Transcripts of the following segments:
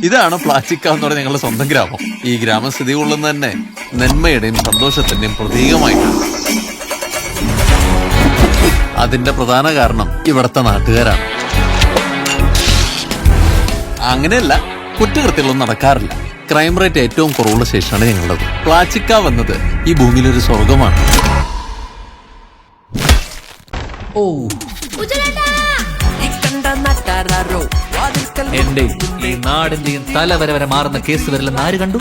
ഇതാണ് പ്ലാച്ചിക്ക എന്ന് പറഞ്ഞ ഞങ്ങളുടെ സ്വന്തം ഗ്രാമം. ഈ ഗ്രാമം സ്ഥിതി കൊള്ളുന്ന തന്നെ നന്മയുടെയും സന്തോഷത്തിന്റെയും പ്രതീകമായിട്ടാണ്. അതിന്റെ പ്രധാന കാരണം ഇവിടുത്തെ നാട്ടുകാരാണ്. അങ്ങനെയല്ല, കുറ്റകൃത്യങ്ങളൊന്നും നടക്കാറില്ല. ക്രൈം റേറ്റ് ഏറ്റവും കുറവുള്ള സ്റ്റേഷനാണ് ഞങ്ങളുടേത്. പ്ലാച്ചിക്ക വന്നത് ഈ ഭൂമിയിലൊരു സ്വർഗമാണ്. എന്റെ ഈ നാടിന്റെയും തലവരെ വരെ മാറുന്ന കേസ് വരില്ലെന്ന് ആര് കണ്ടു?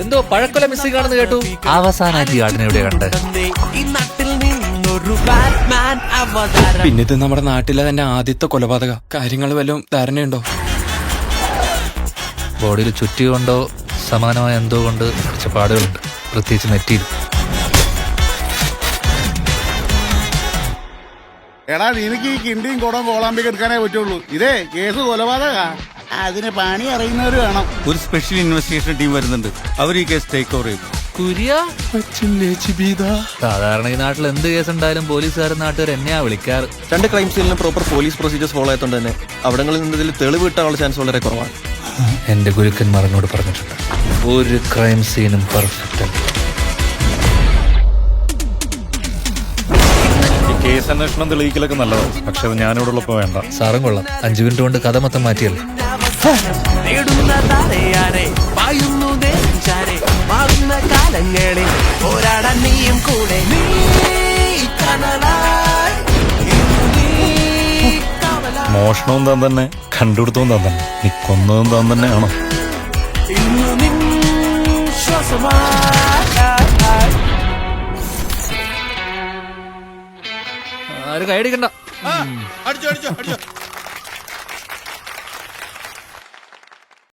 എന്തോ പഴക്കൊല മിസ്സിംഗ് ആണെന്ന് കേട്ടു. അവസാനമായിട്ട് ഈ ആടിനെ എവിടെ കണ്ട്? പിന്നെ ഇത് നമ്മുടെ നാട്ടിലെ തന്നെ ആദ്യത്തെ കൊലപാതക. കാര്യങ്ങൾ വല്ലതും ധാരണയുണ്ടോ? ബോഡിയിൽ ചുറ്റികൊണ്ടോ സമാനമായ എന്തോ കൊണ്ട് കുറച്ച് പാടുകളുണ്ട്, പ്രത്യേകിച്ച് നെറ്റിയിൽ. എടാ, നിനക്ക് ഈ കിണ്ടിയും കുടവും കോളാമ്പിക്ക് എടുക്കാനേ പറ്റുള്ളൂ. ഇതേ കേസ് കൊലപാതക. അതിന് പണി അറിയുന്നവര് വേണം. ഒരു സ്പെഷ്യൽ ഇൻവെസ്റ്റിഗേഷൻ ടീം വരുന്നുണ്ട്. അവർ ഈ കേസ് ടേക്ക് ഓവർ ചെയ്തു. സാധാരണ ഈ നാട്ടിൽ എന്ത് കേസ് ഉണ്ടായാലും പോലീസുകാരും നാട്ടുകാർ എന്നെയാ വിളിക്കാറ്. 2 ക്രൈം സീനിലും പ്രോപ്പർ പോലീസ് പ്രൊസീജിയേഴ്സ് ഫോളോ ആയതുകൊണ്ട് തന്നെ അവിടങ്ങളിൽ നിന്നതിൽ തെളിവ് കിട്ടാനുള്ള ചാൻസ് വളരെ കുറവാണ്. എന്റെ ഗുരുക്കന്മാർ എന്നോട് പറഞ്ഞിട്ടുണ്ട്, ഒരു ക്രൈം സീനും പെർഫെക്റ്റ് അല്ല. കേസ് അന്വേഷണം തെളിയിക്കലൊക്കെ നല്ലതാണ്, പക്ഷെ അത് ഞാനിവിടെ ഉള്ളപ്പോ വേണ്ട. സാറും കൊള്ളാം, 5 മിനിറ്റ് കൊണ്ട് കഥ മൊത്തം മാറ്റിയല്ലോ. മോഷണവും താൻ തന്നെ, കണ്ടുപിടുത്തവും താൻ തന്നെ, നീ കൊന്നതും താൻ തന്നെയാണോ? ആരും കൈയടിക്കണ്ട. അടിച്ചോ അടിച്ചോ അടിച്ചോ.